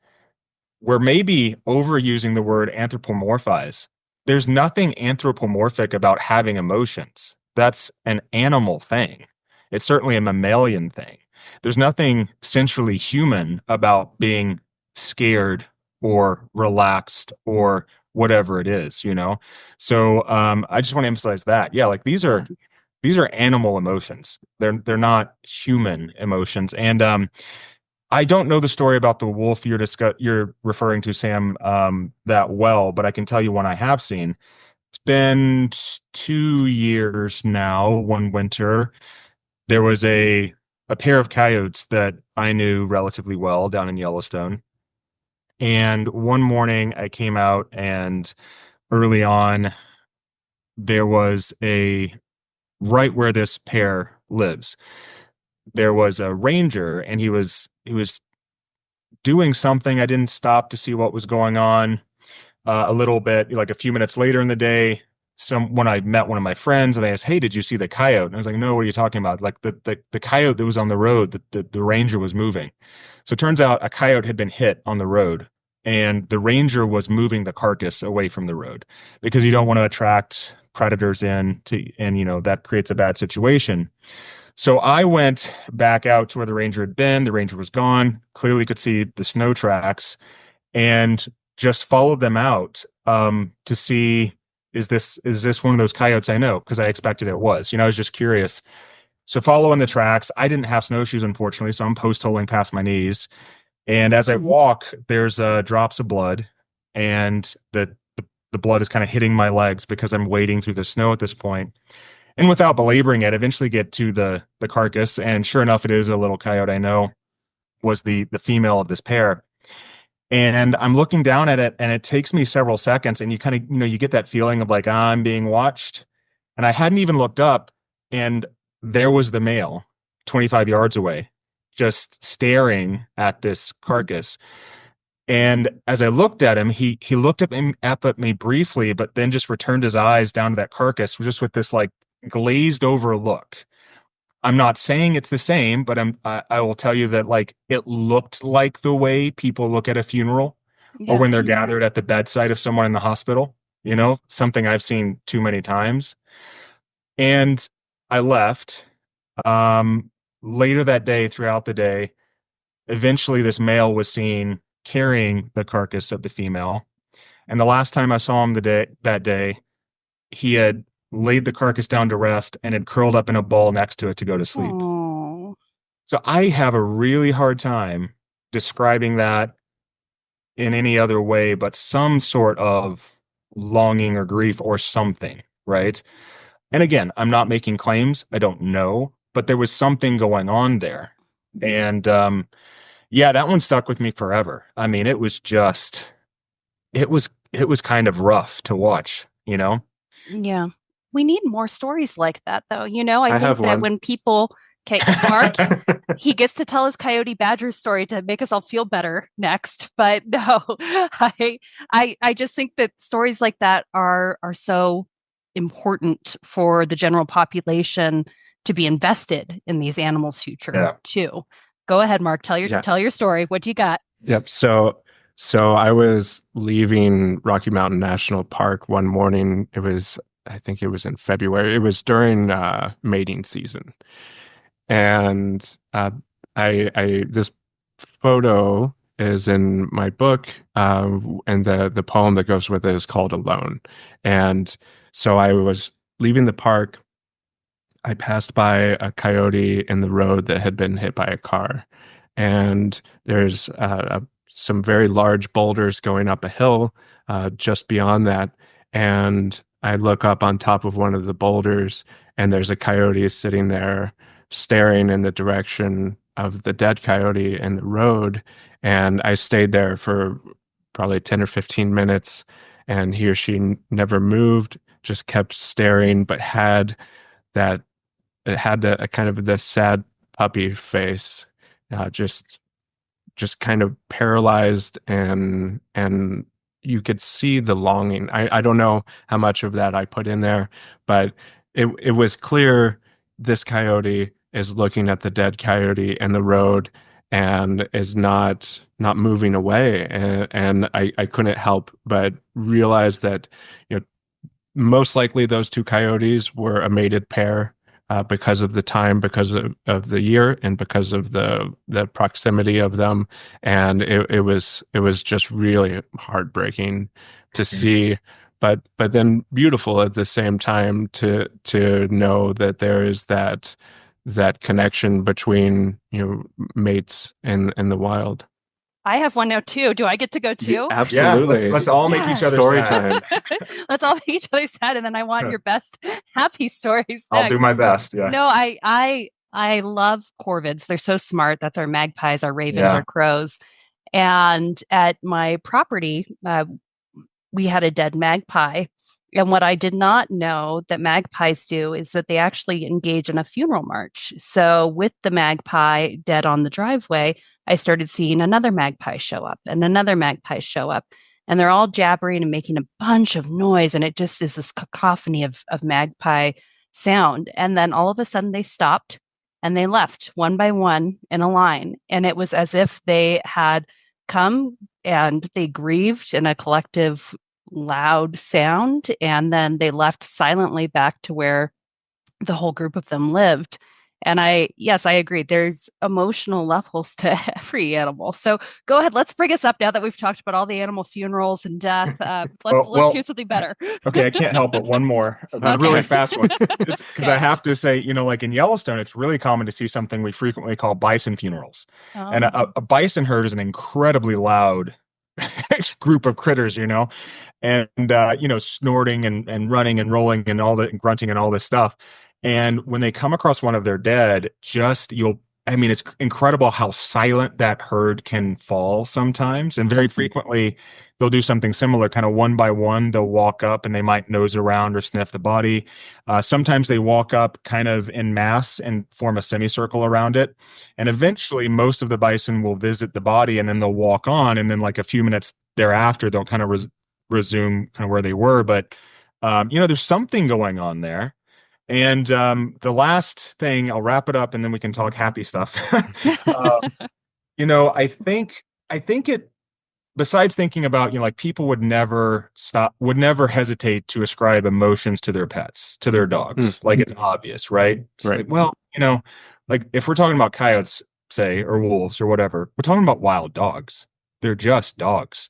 we're maybe overusing the word anthropomorphize. There's nothing anthropomorphic about having emotions. That's an animal thing. It's certainly a mammalian thing. There's nothing centrally human about being scared or relaxed or whatever it is. So I just want to emphasize that. Yeah, like these are animal emotions. They're not human emotions. And I don't know the story about the wolf you're referring to, Sam, that well, but I can tell you one I have seen. It's been 2 years now. One winter, there was a pair of coyotes that I knew relatively well down in Yellowstone. And one morning I came out, and early on there was a right where this pair lives, there was a ranger, and he was doing something. I didn't stop to see what was going on. A little bit, like a few minutes later in the day, when I met one of my friends, and they asked, "Hey, did you see the coyote?" And I was like, "No, what are you talking about?" Like the coyote that was on the road, the ranger was moving. So it turns out a coyote had been hit on the road, and the ranger was moving the carcass away from the road because you don't want to attract predators and that creates a bad situation. So I went back out to where the ranger had been. The ranger was gone. Clearly could see the snow tracks, and just followed them out to see, is this one of those coyotes I know? Because I expected it was. I was just curious. So following the tracks, I didn't have snowshoes, unfortunately, so I'm post holing past my knees. And as I walk, there's drops of blood, and the the blood is kind of hitting my legs because I'm wading through the snow at this point. And without belaboring it, eventually get to the carcass, and sure enough, it is a little coyote I know was the female of this pair. And I'm looking down at it, and it takes me several seconds, and you kind of, you get that feeling of like, I'm being watched. And I hadn't even looked up, and there was the male 25 yards away, just staring at this carcass. And as I looked at him, he looked up at me briefly, but then just returned his eyes down to that carcass, just with this like glazed over look. I'm not saying it's the same, but I will tell you that like it looked like the way people look at a funeral or Yeah. when they're gathered at the bedside of someone in the hospital, something I've seen too many times. And I left. Later that day, throughout the day, eventually this male was seen carrying the carcass of the female. And the last time I saw him that day, he had laid the carcass down to rest and had curled up in a ball next to it to go to sleep. Oh, So I have a really hard time describing that in any other way but some sort of longing or grief or something, right? And again, I'm not making claims. I don't know, but there was something going on there. And yeah, that one stuck with me forever. I mean, it was kind of rough to watch. yeah. We need more stories like that, though. I I think have that one. when people, okay, Mark, he gets to tell his Coyote Badger story to make us all feel better next. But no, I just think that stories like that are so important for the general population to be invested in these animals' future Yeah. too. Go ahead, Mark. Tell your Yeah. tell your story. What do you got? Yep. So I was leaving Rocky Mountain National Park one morning. I think it was in February. It was during mating season. And this photo is in my book, and the poem that goes with it is called Alone. And so I was leaving the park. I passed by a coyote in the road that had been hit by a car, and there's some very large boulders going up a hill just beyond that. And I look up on top of one of the boulders, and there's a coyote sitting there staring in the direction of the dead coyote in the road. And I stayed there for probably 10 or 15 minutes, and he or she never moved, just kept staring, but that it had a kind of the sad puppy face, just kind of paralyzed, and you could see the longing. I don't know how much of that I put in there, but it was clear this coyote is looking at the dead coyote in the road and is not moving away, and I couldn't help but realize that most likely those two coyotes were a mated pair, because of the time, because of the year, and because of the proximity of them. And it was just really heartbreaking to see, but then beautiful at the same time to know that there is that connection between mates in the wild. I have one now too. Do I get to go too? Yeah, Absolutely. let's all make Yes. each other Story sad. time. Let's all make each other sad, and then I want your best happy stories I'll do next. my best. Yeah. No, I love corvids. They're so smart. That's our magpies, our ravens, Yeah. our crows. And at my property, we had a dead magpie. And what I did not know that magpies do is that they actually engage in a funeral march. So with the magpie dead on the driveway, I started seeing another magpie show up and another magpie show up. And they're all jabbering and making a bunch of noise. And it just is this cacophony of magpie sound. And then all of a sudden they stopped and they left one by one in a line. And it was as if they had come and they grieved in a collective loud sound, and then they left silently back to where the whole group of them lived. And yes, I agree. There's emotional levels to every animal. So go ahead. Let's bring us up now that we've talked about all the animal funerals and death. Let's hear something better. Okay, I can't help it. One more, a really fast one, because Okay. I have to say, like in Yellowstone, it's really common to see something we frequently call bison funerals. And Oh. a bison herd is an incredibly loud group of critters, and snorting and running and rolling and all the and grunting and all this stuff. And when they come across one of their dead, just you'll I mean, it's incredible how silent that herd can fall sometimes. And very frequently, they'll do something similar, kind of one by one. They'll walk up and they might nose around or sniff the body. Sometimes they walk up kind of in mass and form a semicircle around it. And eventually, most of the bison will visit the body and then they'll walk on. And then, like a few minutes thereafter, they'll kind of resume kind of where they were. But, there's something going on there. And the last thing, I'll wrap it up, and then we can talk happy stuff. uh, I think it. Besides thinking about, like people would never hesitate to ascribe emotions to their pets, to their dogs. Like it's obvious, right? It's Right. like, well, like if we're talking about coyotes, say, or wolves or whatever, we're talking about wild dogs. They're just dogs.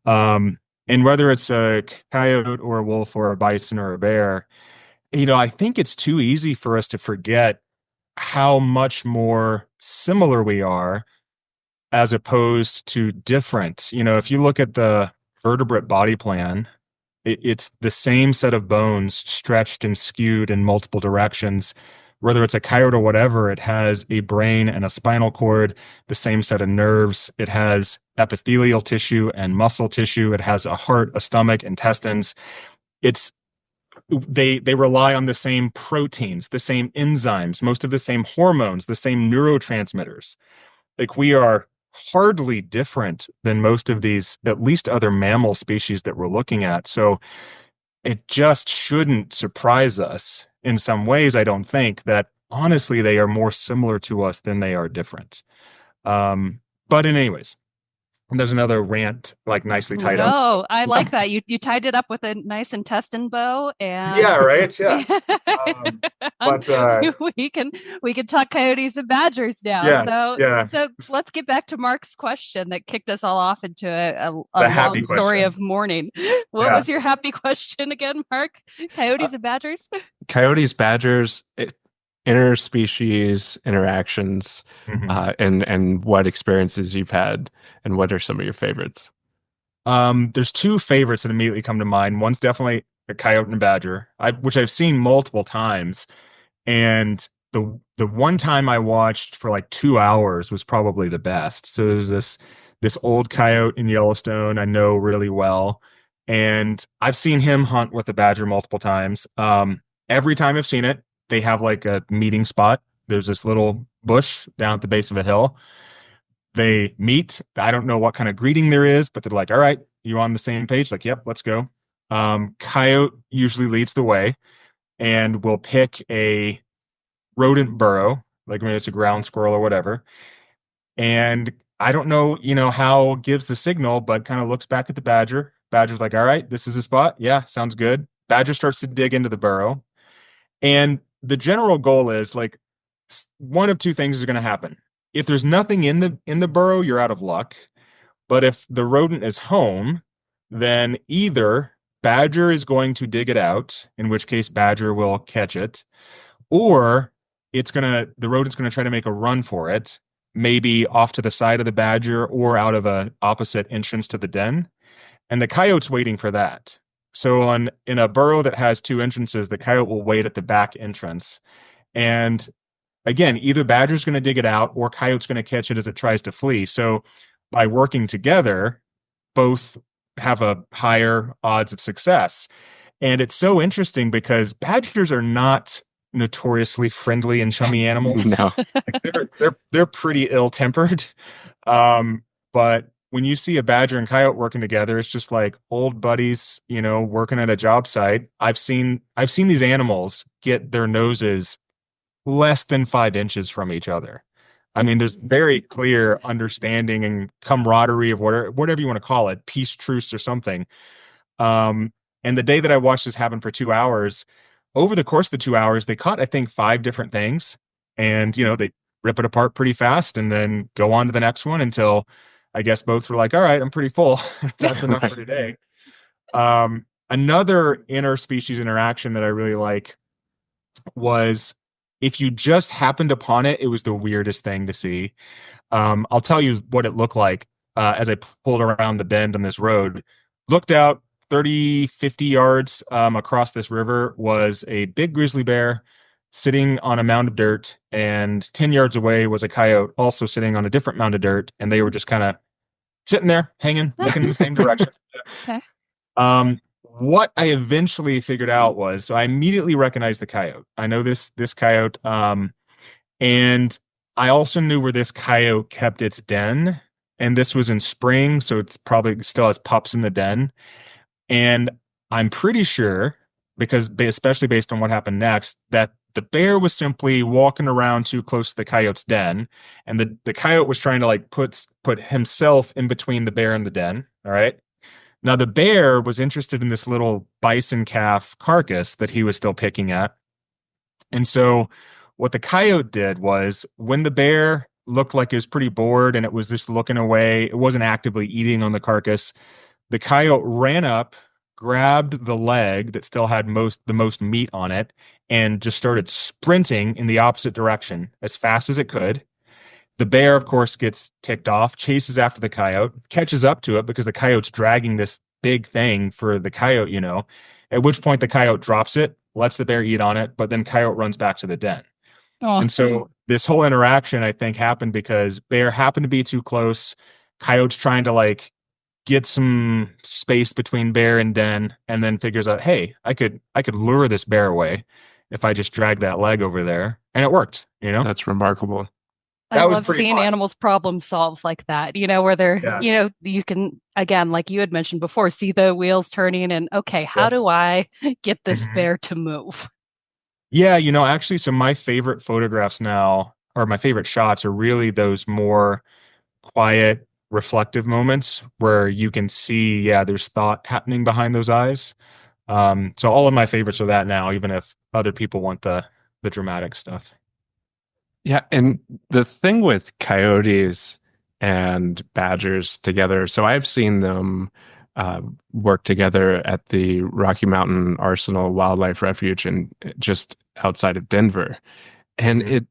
And whether it's a coyote or a wolf or a bison or a bear, I think it's too easy for us to forget how much more similar we are as opposed to different. If you look at the vertebrate body plan, it's the same set of bones stretched and skewed in multiple directions. Whether it's a coyote or whatever, it has a brain and a spinal cord, the same set of nerves. It has epithelial tissue and muscle tissue. It has a heart, a stomach, intestines. It's they rely on the same proteins, the same enzymes, most of the same hormones, the same neurotransmitters. Like we are hardly different than most of these, at least other mammal species that we're looking at. So it just shouldn't surprise us in some ways, I don't think, that honestly they are more similar to us than they are different. But in anyways, there's another rant like nicely tied up. No, I like that. You tied it up with a nice intestine bow, Yeah, and right. Yeah. Um, but we can talk coyotes and badgers now. yes, So yeah, let's get back to Mark's question that kicked us all off into a the happy long story question. of mourning. What Yeah. was your happy question again, Mark? Coyotes and badgers? Coyotes, badgers, interspecies interactions, Mhm. and what experiences you've had, and what are some of your favorites? There's two favorites that immediately come to mind. One's definitely a coyote and a badger, which I've seen multiple times. And the one time I watched for like 2 hours was probably the best. So there's this old coyote in Yellowstone I know really well, and I've seen him hunt with a badger multiple times. Every time I've seen it, they have like a meeting spot. There's this little bush down at the base of a hill. They meet. I don't know what kind of greeting there is, but they're like, "All right, you on the same page?" Like, "Yep, let's go." Coyote usually leads the way and will pick a rodent burrow, like maybe it's a ground squirrel or whatever. And I don't know, how gives the signal, but kind of looks back at the badger. Badger's like, all right, this is the spot. Yeah, sounds good. Badger starts to dig into the burrow. And the general goal is like one of two things is going to happen. If there's nothing in the burrow, you're out of luck. But if the rodent is home, then either badger is going to dig it out, in which case badger will catch it, or the rodent's gonna try to make a run for it, maybe off to the side of the badger or out of a opposite entrance to the den, and the coyote's waiting for that. So in a burrow that has two entrances, the coyote will wait at the back entrance, and again, either badger's going to dig it out or coyote's going to catch it as it tries to flee. So by working together, both have a higher odds of success. And it's so interesting because badgers are not notoriously friendly and chummy animals. No. Like they're pretty ill-tempered. But when you see a badger and coyote working together, it's just like old buddies, working at a job site. I've seen these animals get their noses less than 5 inches from each other. I mean, there's very clear understanding and camaraderie of whatever you want to call it, peace, truce, or something. Um, and the day that I watched this happen for 2 hours, over the course of the 2 hours, they caught, I think, 5 different things. And, they rip it apart pretty fast and then go on to the next one until I guess both were like, all right, I'm pretty full. That's enough Right. for today. Another interspecies interaction that I really like was if you just happened upon it, it was the weirdest thing to see. I'll tell you what it looked like. as I pulled around the bend on this road, looked out 30, 50 yards across this river was a big grizzly bear sitting on a mound of dirt, and 10 yards away was a coyote also sitting on a different mound of dirt, and they were just kind of sitting there, hanging, looking in the same direction. Okay. What I eventually figured out was, so I immediately recognized the coyote. I know this coyote, and I also knew where this coyote kept its den, and this was in spring, so it's probably still has pups in the den. And I'm pretty sure, because especially based on what happened next, that the bear was simply walking around too close to the coyote's den, and the coyote was trying to like put himself in between the bear and the den. All right. Now the bear was interested in this little bison calf carcass that he was still picking at. And so what the coyote did was when the bear looked like it was pretty bored and it was just looking away, it wasn't actively eating on the carcass. The coyote ran up, grabbed the leg that still had the most meat on it, and just started sprinting in the opposite direction as fast as it could. The bear, of course, gets ticked off, chases after the coyote, catches up to it because the coyote's dragging this big thing for the coyote, at which point the coyote drops it, lets the bear eat on it, but then coyote runs back to the den. Oh, And so this whole interaction, I think, happened because bear happened to be too close. Coyote's trying to like get some space between bear and den, and then figures out, hey, I could lure this bear away if I just drag that leg over there, and it worked. That's remarkable. I That was love pretty seeing fun. animals problem solve like that, where they're, Yeah. you can, again, like you had mentioned before, see the wheels turning and, okay, how Yeah. do I get this Mhm. bear to move? Yeah, actually, so my favorite photographs now, or my favorite shots, are really those more quiet, reflective moments where you can see, yeah, there's thought happening behind those eyes. So all of my favorites are that now, even if other people want the dramatic stuff. Yeah, and the thing with coyotes and badgers together, so I've seen them work together at the Rocky Mountain Arsenal Wildlife Refuge and just outside of Denver. And Mhm.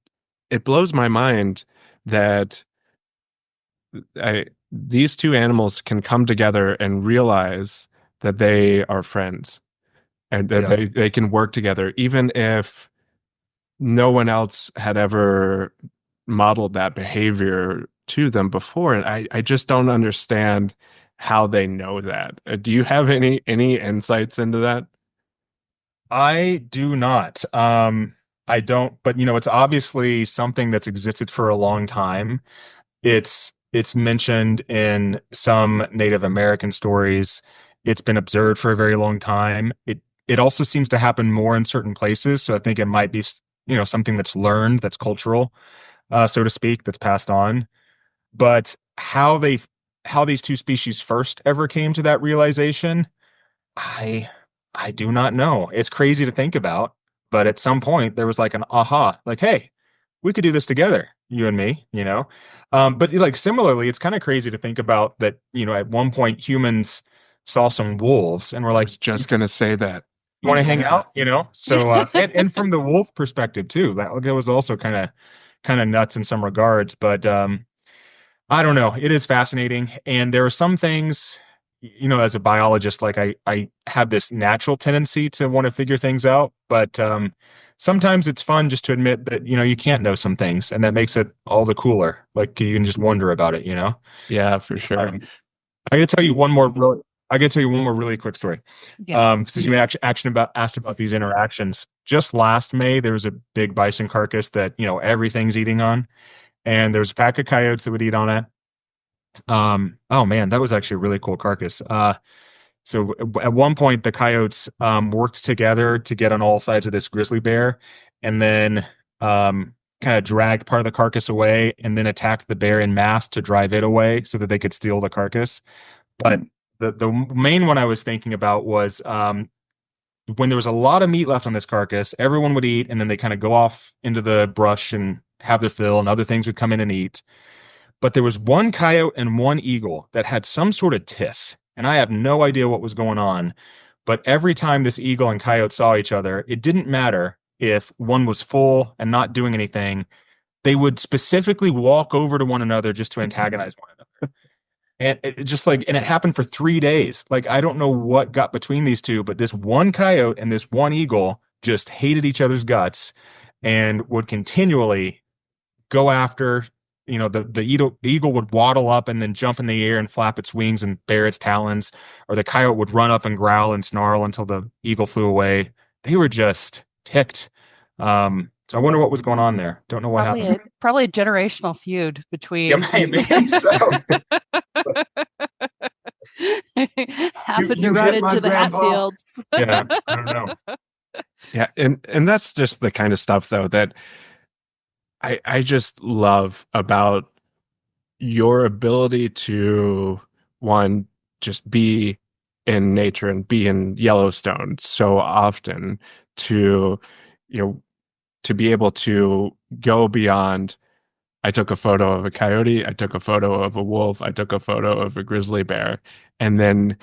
it blows my mind that these two animals can come together and realize that they are friends and that Yeah. they can work together, even if no one else had ever modeled that behavior to them before. And I just don't understand how they know that. Do you have any insights into that? I do not. I don't, but it's obviously something that's existed for a long time. It's mentioned in some Native American stories. It's been observed for a very long time. It also seems to happen more in certain places, so I think it might be something that's learned, that's cultural, so to speak, that's passed on. But how these two species first ever came to that realization, I I do not know. It's crazy to think about, but at some point there was like an aha, like, hey, we could do this together, you and me. But like similarly, it's kind of crazy to think about that, at one point humans saw some wolves and were I like, was just gonna say that. want to hang out? So and from the wolf perspective too, that was also kind of nuts in some regards, but I don't know. It is fascinating. And there are some things, as a biologist, like I have this natural tendency to want to figure things out, but sometimes it's fun just to admit that, you can't know some things, and that makes it all the cooler. Like you can just wonder about it. Yeah, for sure. Um, I gotta tell you one more really, I gotta tell you one more really quick story. Yeah. Since you asked about these interactions, just last May, there was a big bison carcass that, everything's eating on, and there's a pack of coyotes that would eat on it. Oh man, that was actually a really cool carcass. So at one point the coyotes worked together to get on all sides of this grizzly bear, and then kind of dragged part of the carcass away, and then attacked the bear in mass to drive it away so that they could steal the carcass. But the main one I was thinking about was when there was a lot of meat left on this carcass, everyone would eat, and then they kind of go off into the brush and have their fill, and other things would come in and eat. But there was one coyote and one eagle that had some sort of tiff, and I have no idea what was going on. But every time this eagle and coyote saw each other, it didn't matter if one was full and not doing anything. They would specifically walk over to one another just to antagonize one another. And it just like, and it happened for 3 days. Like, I don't know what got between these two, but this one coyote and this one eagle just hated each other's guts and would continually go after, the eagle would waddle up and then jump in the air and flap its wings and bare its talons, or the coyote would run up and growl and snarl until the eagle flew away. They were just ticked. So I wonder what was going on there. Don't know what happened. Probably a generational feud between. Yeah, maybe so. Happened to run into the Hatfields. Yeah, I don't know. Yeah, and that's just the kind of stuff though that I just love about your ability to, one, just be in nature and be in Yellowstone so often, to, to be able to go beyond. I took a photo of a coyote, I took a photo of a wolf, I took a photo of a grizzly bear, and then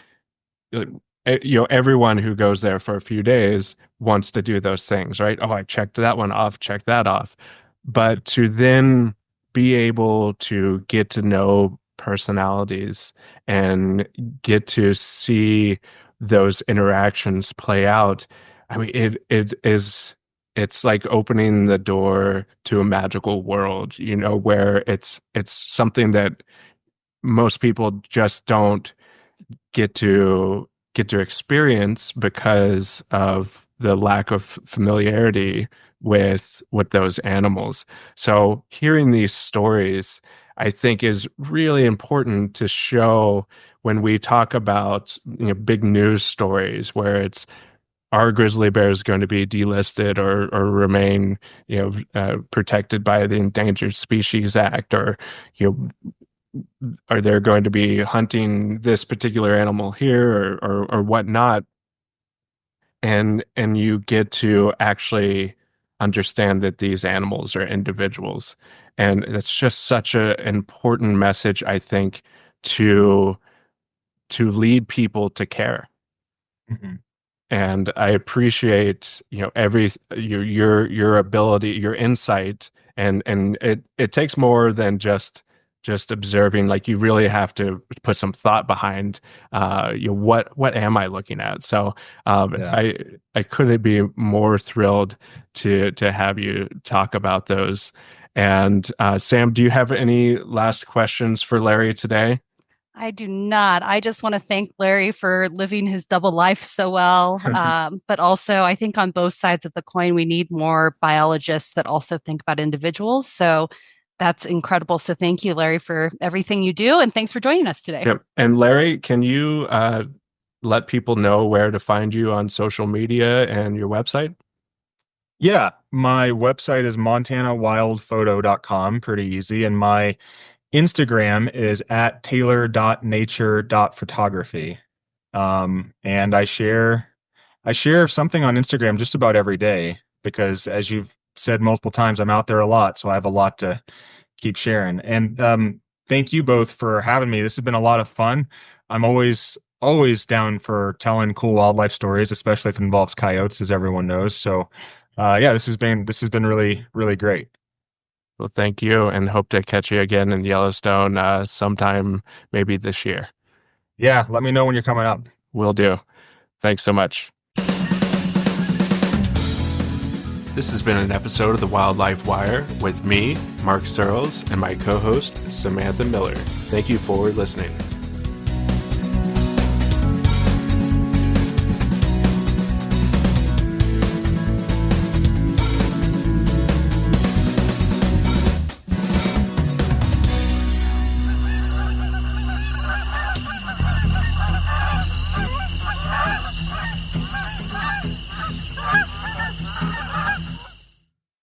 everyone who goes there for a few days wants to do those things, right? Oh, I checked that one off, check that off. But to then be able to get to know personalities and get to see those interactions play out, I mean, it's like opening the door to a magical world, where it's something that most people just don't get to experience because of the lack of familiarity with those animals. So hearing these stories, I think, is really important to show when we talk about big news stories where it's, are grizzly bears going to be delisted or remain protected by the Endangered Species Act, or are there going to be hunting this particular animal here or whatnot? And you get to actually understand that these animals are individuals. And that's just such an important message, I think, to lead people to care. Mm-hmm. And I appreciate, your ability, your insight, and it takes more than just observing. Like, you really have to put some thought behind, what am I looking at? So, Yeah. I couldn't be more thrilled to have you talk about those. And Sam, do you have any last questions for Larry today? I do not. I just want to thank Larry for living his double life so well. But also, I think on both sides of the coin, we need more biologists that also think about individuals. So that's incredible. So thank you, Larry, for everything you do. And thanks for joining us today. Yep. And Larry, can you let people know where to find you on social media and your website? Yeah, my website is montanawildphoto.com. Pretty easy. And my Instagram is at taylor.nature.photography. And I share something on Instagram just about every day because, as you've said multiple times, I'm out there a lot, so I have a lot to keep sharing. And thank you both for having me. This has been a lot of fun. I'm always down for telling cool wildlife stories, especially if it involves coyotes, as everyone knows. So yeah, this has been really, really great. Well, thank you, and hope to catch you again in Yellowstone sometime, maybe this year. Yeah, let me know when you're coming up. Will do. Thanks so much. This has been an episode of the Wildlife Wire with me, Mark Searles, and my co-host, Samantha Miller. Thank you for listening.